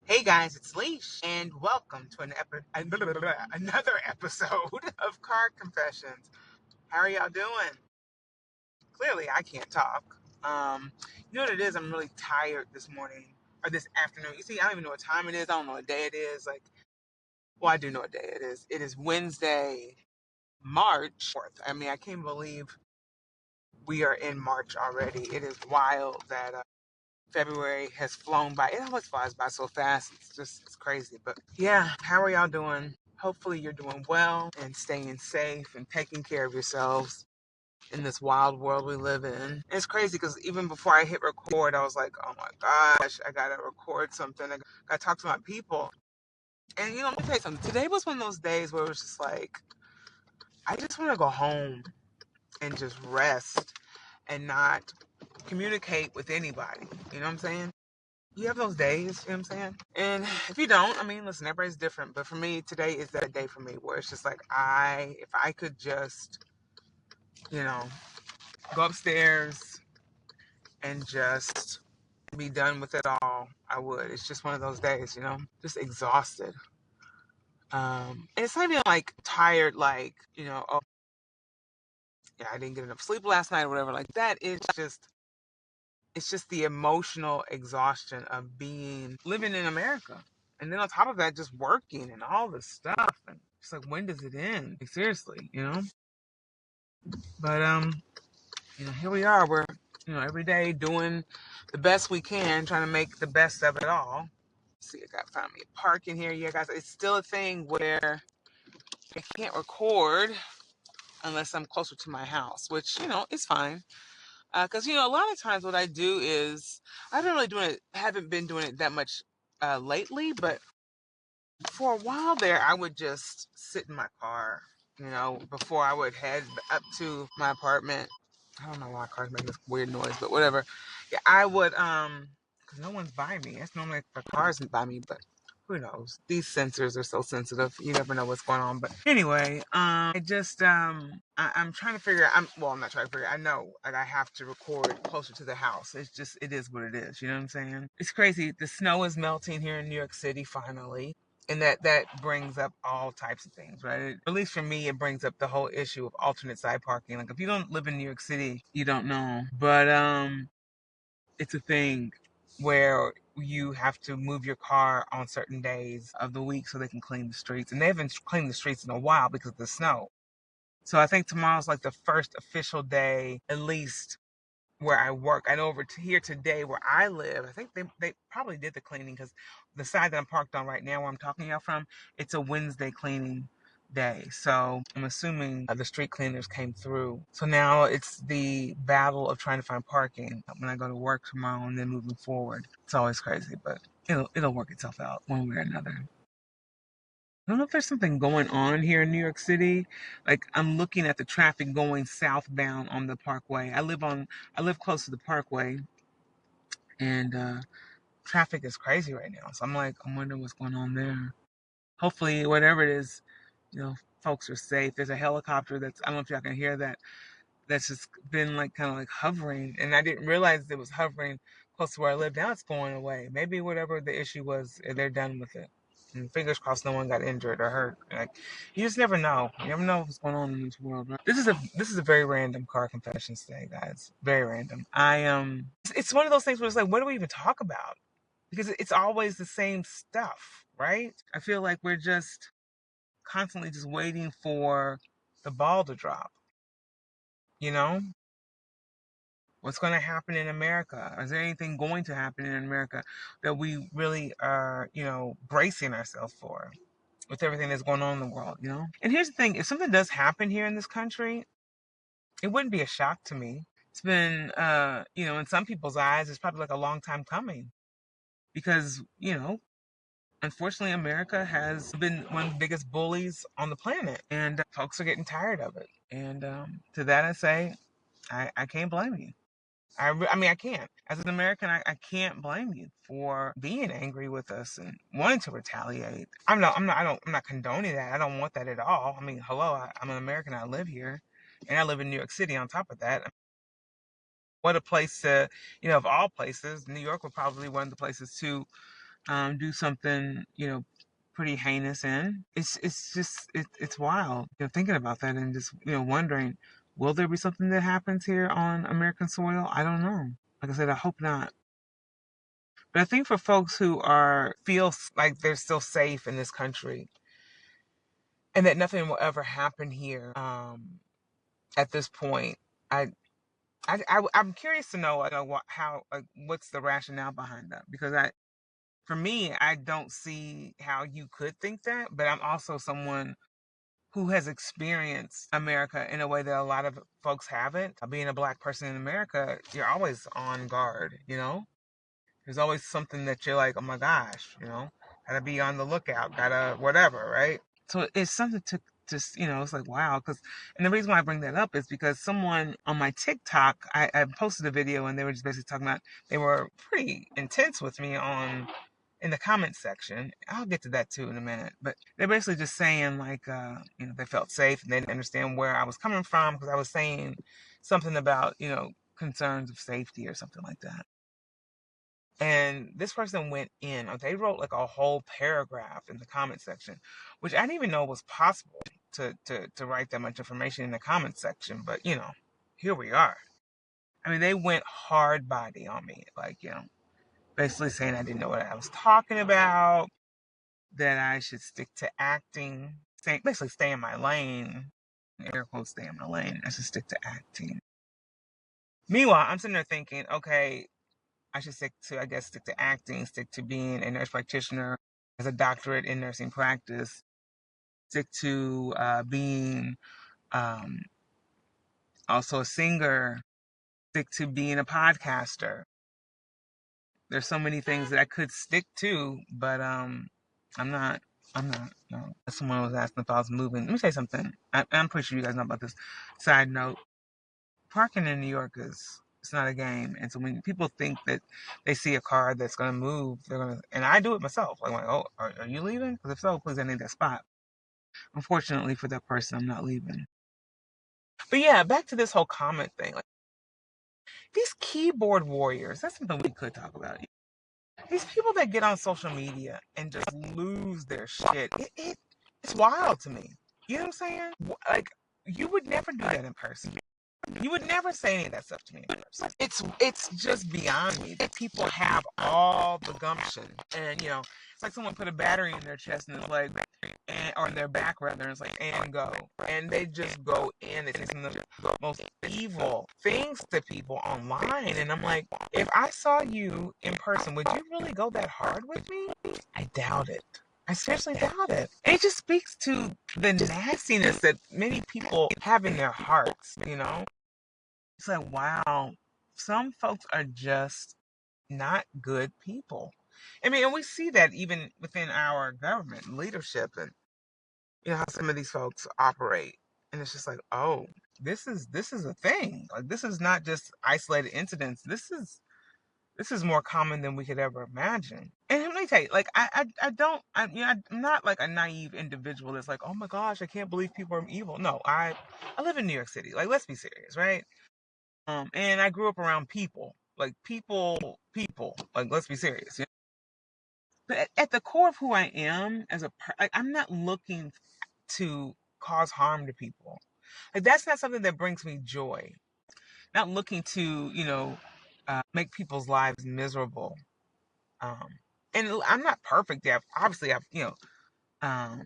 Hey guys, it's Leesh, and welcome to another episode of Car Confessions. How are y'all doing? Clearly, I can't talk. You know what it is? I'm really tired this morning or this afternoon. You see, I don't even know what time it is. I don't know what day it is. Well, I do know what day it is. It is Wednesday, March 4th. I mean, I can't believe we are in March already. It is wild that February has flown by. It always flies by so fast. It's crazy. But yeah, how are y'all doing? Hopefully you're doing well and staying safe and taking care of yourselves in this wild world we live in. And it's crazy because even before I hit record, I was like, oh my gosh, I gotta record something. I gotta talk to my people. And let me tell you something. Today was one of those days where it was just like, I just want to go home and just rest and not communicate with anybody. You know what I'm saying? You have those days, you know what I'm saying? And if you don't, I mean, listen, everybody's different. But for me, today is that day for me where it's just like if I could just, you know, go upstairs and just be done with it all, I would. It's just one of those days, just exhausted. And it's not even like tired, like, oh, yeah, I didn't get enough sleep last night or whatever. Like that is just, it's just the emotional exhaustion of living in America. And then on top of that, just working and all this stuff. And it's like, when does it end? Like, seriously. But, here we are. We're, every day doing the best we can, trying to make the best of it all. See, I got to find me a park in here. Yeah, guys, it's still a thing where I can't record unless I'm closer to my house, which, is fine. Because a lot of times what I do is haven't been doing it that much lately, but for a while there, I would just sit in my car, before I would head up to my apartment. I don't know why cars make this weird noise, but whatever. Yeah, I would, because no one's by me. That's normally for cars by me, but who knows? These sensors are so sensitive. You never know what's going on. But anyway, I'm trying to figure. I'm not trying to figure. I know, like, I have to record closer to the house. It is what it is. You know what I'm saying? It's crazy. The snow is melting here in New York City finally. And that brings up all types of things, right? At least for me, it brings up the whole issue of alternate side parking. Like, if you don't live in New York City, you don't know. But it's a thing where you have to move your car on certain days of the week so they can clean the streets. And they haven't cleaned the streets in a while because of the snow. So I think tomorrow's like the first official day, at least where I work. I know over here today where I live, I think they probably did the cleaning because the side that I'm parked on right now where I'm talking to y'all from, it's a Wednesday cleaning day. So I'm assuming the street cleaners came through. So now it's the battle of trying to find parking when I go to work tomorrow and then moving forward. It's always crazy, but it'll work itself out one way or another. I don't know if there's something going on here in New York City. Like, I'm looking at the traffic going southbound on the Parkway. I live close to the Parkway, and traffic is crazy right now. So I'm like, I'm wondering what's going on there. Hopefully, whatever it is, folks are safe. There's a helicopter I don't know if y'all can hear that. That's just been like kind of like hovering, and I didn't realize it was hovering close to where I live. Now it's going away. Maybe whatever the issue was, they're done with it. And fingers crossed, no one got injured or hurt. Like, you just never know. You never know what's going on in this world. Right? This is a very random car confessions today, guys. Very random. It's one of those things where it's like, what do we even talk about? Because it's always the same stuff, right? I feel like we're just constantly just waiting for the ball to drop. You know, what's going to happen in America? Is there anything going to happen in America that we really are, bracing ourselves for with everything that's going on in the world? And here's the thing, if something does happen here in this country, it wouldn't be a shock to me. It's been, in some people's eyes, it's probably like a long time coming because, unfortunately, America has been one of the biggest bullies on the planet, and folks are getting tired of it. And to that, I say, I can't blame you. I mean, I can't. As an American, I can't blame you for being angry with us and wanting to retaliate. I'm not condoning that. I don't want that at all. I mean, hello, I'm an American. I live here, and I live in New York City. On top of that, what a place to, of all places, New York would probably be one of the places to do something, pretty heinous in. It's just it's wild. Thinking about that and just wondering, will there be something that happens here on American soil? I don't know. Like I said, I hope not. But I think for folks who feel like they're still safe in this country and that nothing will ever happen here, at this point, I'm curious to know, what's the rationale behind that? Because for me, I don't see how you could think that, but I'm also someone who has experienced America in a way that a lot of folks haven't. Being a Black person in America, you're always on guard. There's always something that you're like, oh my gosh, gotta be on the lookout, gotta whatever, right? So it's something to just, it's like, wow. And the reason why I bring that up is because someone on my TikTok, I posted a video and they were just basically talking about, they were pretty intense with me in the comments section. I'll get to that too in a minute. But they're basically just saying like, they felt safe and they didn't understand where I was coming from because I was saying something about, concerns of safety or something like that. And this person went in, they wrote like a whole paragraph in the comment section, which I didn't even know was possible to write that much information in the comment section. But, here we are. I mean, they went hard body on me, like, basically saying I didn't know what I was talking about, that I should stick to acting, basically stay in my lane, air quotes, stay in my lane. I should stick to acting. Meanwhile, I'm sitting there thinking, okay, I should stick to acting, stick to being a nurse practitioner, as a doctorate in nursing practice, stick to being also a singer, stick to being a podcaster. There's so many things that I could stick to, but I'm not. No. Someone was asking if I was moving. Let me say something. I'm pretty sure you guys know about this. Side note: parking in New York it's not a game. And so when people think that they see a car that's going to move, they're going to, and I do it myself. I'm like, oh, are you leaving? Because if so, please, I need that spot. Unfortunately for that person, I'm not leaving. But yeah, back to this whole comment thing. Like, these keyboard warriors, that's something we could talk about. These people that get on social media and just lose their shit, it's wild to me. You know what I'm saying? Like, you would never do that in person. You would never say any of that stuff to me in person. It's just beyond me that people have all the gumption, and it's like someone put a battery in their chest and it's like, or in their back rather, and it's like, and go, and they just go in. They say some of the most evil things to people online, and I'm like, if I saw you in person, would you really go that hard with me? I doubt it. I seriously doubt it. And it just speaks to the nastiness that many people have in their hearts. It's like, wow, some folks are just not good people. I mean, and we see that even within our government leadership, and how some of these folks operate. And it's just like, oh, this is a thing. Like, this is not just isolated incidents. This is more common than we could ever imagine. And let me tell you, like, I don't, I'm not like a naive individual that's like, oh my gosh, I can't believe people are evil. No, I live in New York City. Like, let's be serious, right? And I grew up around people, like people. Like, let's be serious. But at the core of who I am like, I'm not looking to cause harm to people. Like, that's not something that brings me joy. Not looking to, make people's lives miserable. Um, and I'm not perfect. Obviously, I've um,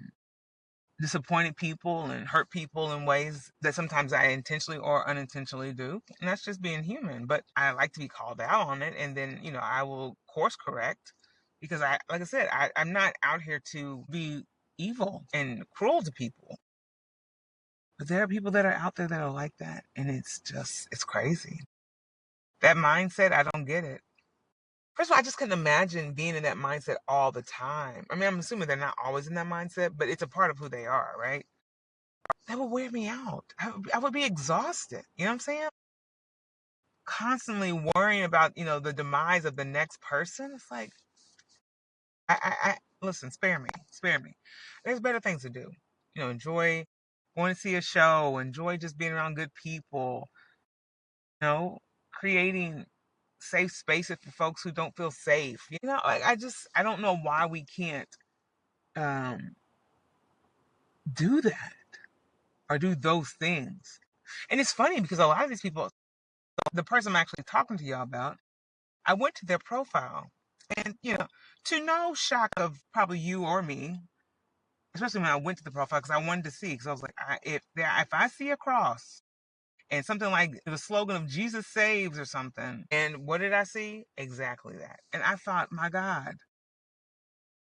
disappointed people and hurt people in ways that sometimes I intentionally or unintentionally do. And that's just being human. But I like to be called out on it, and then, I will course correct, because like I said, I'm not out here to be evil and cruel to people. But there are people that are out there that are like that, and it's crazy. That mindset, I don't get it. First of all, I just couldn't imagine being in that mindset all the time. I mean, I'm assuming they're not always in that mindset, but it's a part of who they are, right? That would wear me out. I would be exhausted. You know what I'm saying? Constantly worrying about, the demise of the next person. It's like, I listen, spare me, spare me. There's better things to do. Enjoy going to see a show, enjoy just being around good people, creating safe spaces for folks who don't feel safe. Like I don't know why we can't um, do that or do those things. And it's funny because a lot of these people, the person I'm actually talking to y'all about, I went to their profile, and to no shock of probably you or me, especially when I went to the profile, because I wanted to see, because I was like, if I see a cross and something like the slogan of Jesus saves or something, and what did I see? Exactly that. And I thought, my God,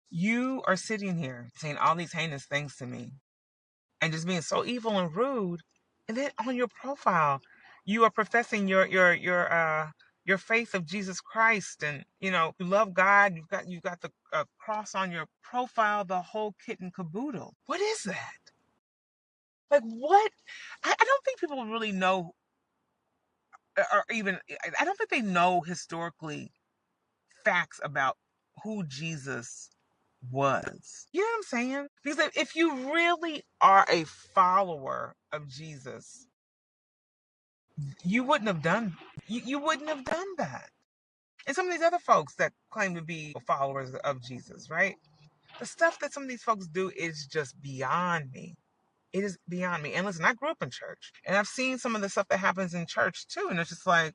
you are sitting here saying all these heinous things to me and just being so evil and rude, and then on your profile you are professing your faith of Jesus Christ, and you love God. You've got the cross on your profile, the whole kit and caboodle. What is that? Like, what? I don't think people really know, or even I don't think they know historically facts about who Jesus was. You know what I'm saying? Because if you really are a follower of Jesus, you wouldn't have done you wouldn't have done that. And some of these other folks that claim to be followers of Jesus, right? The stuff that some of these folks do is just beyond me. It is beyond me. And listen, I grew up in church, and I've seen some of the stuff that happens in church too, and it's just like,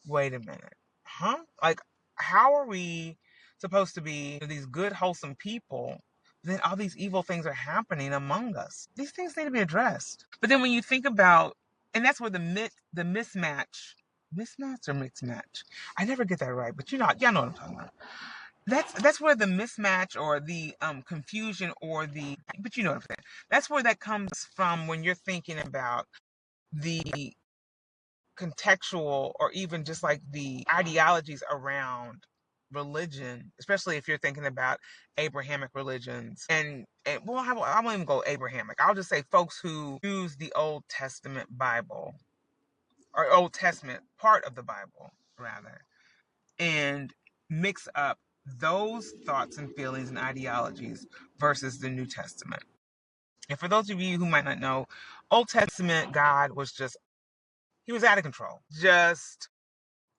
wait a minute, huh? Like, how are we supposed to be these good, wholesome people? Then all these evil things are happening among us. These things need to be addressed. But then when you think about, and that's where the mismatch or mixed match. I never get that right, but y'all know what I'm talking about. That's where the mismatch or the confusion or but you know what I'm saying. That's where that comes from when you're thinking about the contextual or even just like the ideologies around religion, especially if you're thinking about Abrahamic religions, and well, I won't even go Abrahamic. I'll just say folks who use the Old Testament Bible, or Old Testament part of the Bible rather, and mix up those thoughts and feelings and ideologies versus the New Testament. And for those of you who might not know, Old Testament God he was out of control, just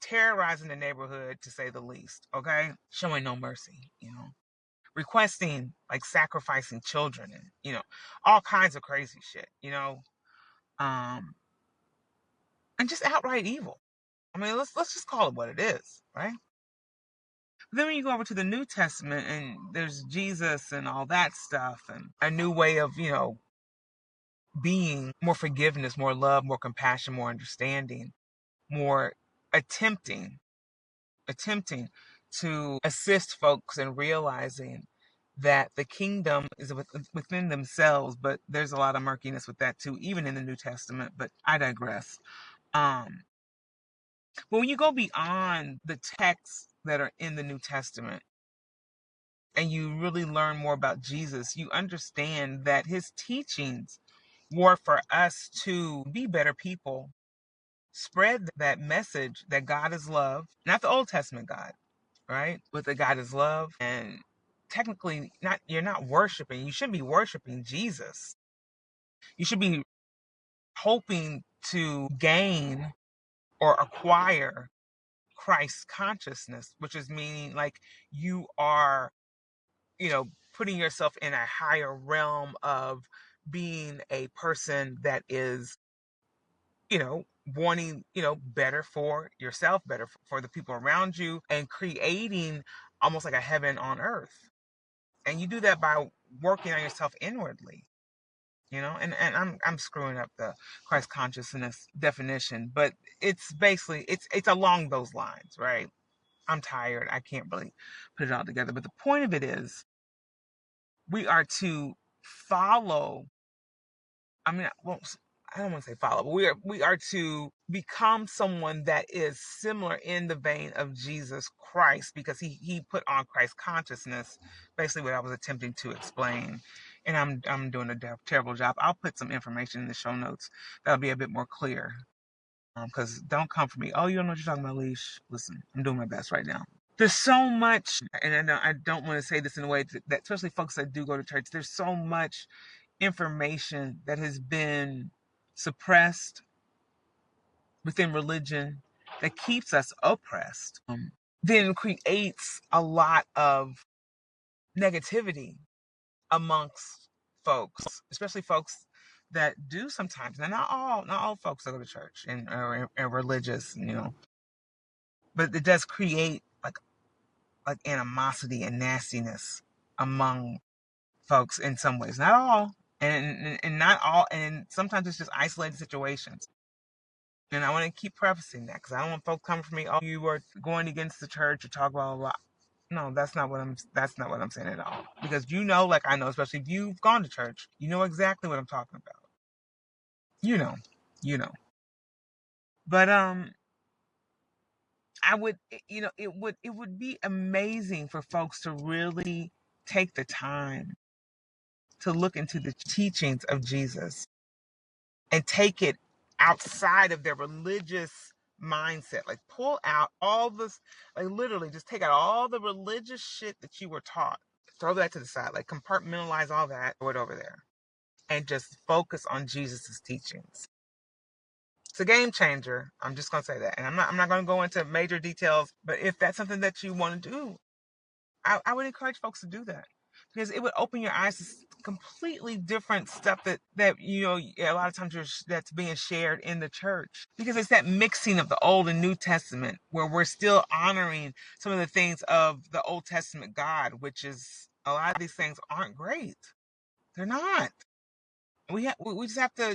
terrorizing the neighborhood, to say the least. Okay, showing no mercy, requesting, like, sacrificing children, and all kinds of crazy shit, um and just outright evil. I mean, let's just call it what it is, right? Then when you go over to the New Testament, and there's Jesus and all that stuff, and a new way of being, more forgiveness, more love, more compassion, more understanding, more attempting to assist folks in realizing that the kingdom is within themselves, but there's a lot of murkiness with that too, even in the New Testament. But I digress. But when you go beyond the texts that are in the New Testament and you really learn more about Jesus, you understand that his teachings were for us to be better people, spread that message that God is love, not the Old Testament God, right? But the God is love, and technically you're not worshiping. You shouldn't be worshiping Jesus. You should be hoping to gain or acquire Christ consciousness, which is meaning like you are, putting yourself in a higher realm of being a person that is, wanting, better for yourself, better for the people around you, and creating almost like a heaven on earth. And you do that by working on yourself inwardly, and I'm screwing up the Christ consciousness definition, but it's basically it's along those lines, right? I'm tired. I can't really put it all together. But the point of it is, we are to follow. I mean, well, I don't want to say follow, but we are to become someone that is similar in the vein of Jesus Christ, because he put on Christ consciousness. Basically, what I was attempting to explain, and I'm doing a terrible job. I'll put some information in the show notes that'll be a bit more clear. Because don't come for me. Oh, you don't know what you're talking about, Leesh. Listen, I'm doing my best right now. There's so much, and I don't want to say this in a way that, especially folks that do go to church, there's so much information that has been suppressed within religion that keeps us oppressed, then creates a lot of negativity amongst folks, especially folks that do sometimes. Now, not all folks that go to church and religious, but it does create like animosity and nastiness among folks in some ways. Not all, and not all, and sometimes it's just isolated situations. And I want to keep prefacing that because I don't want folks coming from me. Oh, you are going against the church or talk about a lot. No, that's not what I'm saying at all. Because like I know, especially if you've gone to church, you know exactly what I'm talking about. You know, you know. But I would, it would be amazing for folks to really take the time to look into the teachings of Jesus and take it outside of their religious mindset. Like pull out all this, like literally just take out all the religious shit that you were taught. Throw that to the side, like compartmentalize all that, throw it over there, and just focus on Jesus's teachings. It's a game changer. I'm just gonna say that, and I'm not gonna go into major details. But if that's something that you want to do, I would encourage folks to do that because it would open your eyes to completely different stuff that a lot of times that's being shared in the church, because it's that mixing of the Old and New Testament where we're still honoring some of the things of the Old Testament God, which is a lot of these things aren't great. They're not. We just have to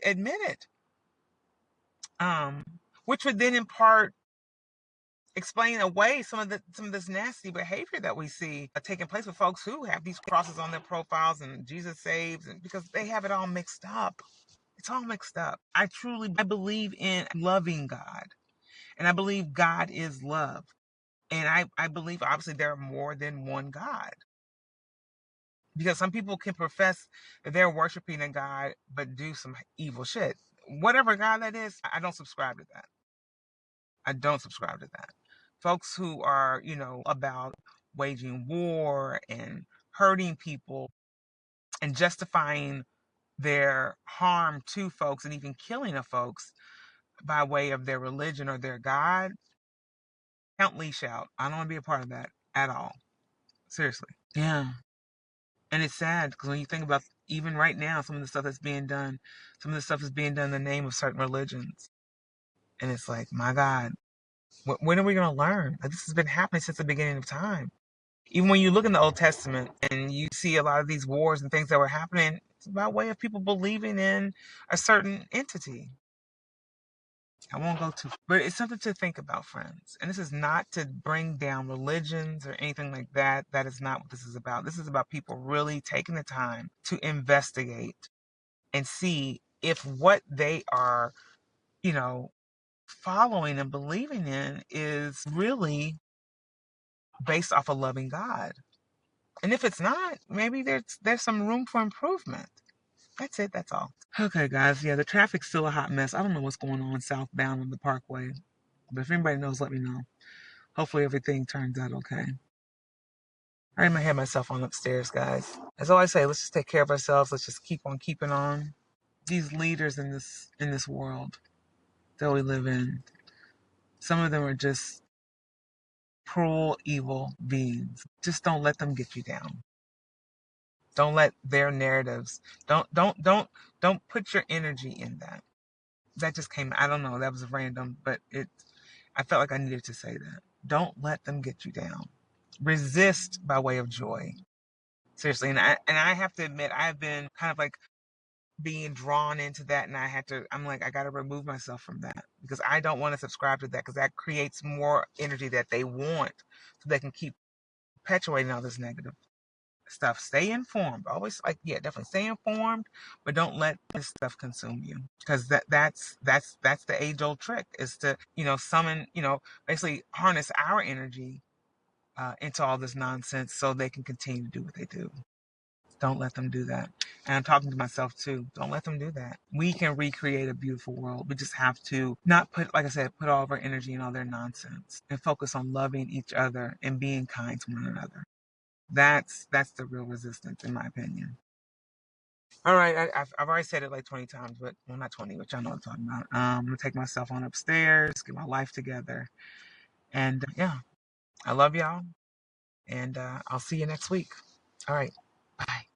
admit it. Which would then in part explain away some of this nasty behavior that we see taking place with folks who have these crosses on their profiles and Jesus saves, and because they have it all mixed up. It's all mixed up. I believe in loving God, and I believe God is love, and I believe obviously there are more than one God, because some people can profess that they're worshiping a God but do some evil shit. Whatever God that is, I don't subscribe to that. I don't subscribe to that. Folks who are, about waging war and hurting people and justifying their harm to folks and even killing of folks by way of their religion or their God, count Leesh out. I don't want to be a part of that at all. Seriously. Yeah. And it's sad because when you think about even right now, some of the stuff that's being done, some of the stuff is being done in the name of certain religions. And it's like, my God, when are we going to learn? Like, this has been happening since the beginning of time. Even when you look in the Old Testament and you see a lot of these wars and things that were happening, it's by way of people believing in a certain entity. I won't go too, but it's something to think about, friends. And this is not to bring down religions or anything like that. That is not what this is about. This is about people really taking the time to investigate and see if what they are, you know, following and believing in is really based off a loving God. And if it's not, maybe there's some room for improvement. That's it. That's all. Okay, guys. Yeah, the traffic's still a hot mess. I don't know what's going on southbound on the Parkway, but if anybody knows, let me know. Hopefully everything turns out okay. I'm gonna head myself on upstairs, guys. As I always say, let's just take care of ourselves. Let's just keep on keeping on. These leaders in this world that we live in, some of them are just cruel, evil beings. Just don't let them get you down. Don't let their narratives. Don't put your energy in that. That just came. I don't know. That was random, but I felt like I needed to say that. Don't let them get you down. Resist by way of joy. Seriously, and I have to admit, I've been kind of like being drawn into that, and I'm like, I got to remove myself from that because I don't want to subscribe to that because that creates more energy that they want, so they can keep perpetuating all this negative stuff. Stay informed. Always, like, yeah, definitely stay informed, but don't let this stuff consume you, because that's the age old trick, is to summon, basically harness our energy into all this nonsense so they can continue to do what they do. Don't let them do that. And I'm talking to myself too. Don't let them do that. We can recreate a beautiful world. We just have to not put, like I said, put all of our energy in all their nonsense and focus on loving each other and being kind to one another. That's the real resistance, in my opinion. All right, I've already said it like 20 times, but well, not 20, which I know what I'm talking about. I'm gonna take myself on upstairs, get my life together, and yeah, I love y'all, and I'll see you next week. All right, bye.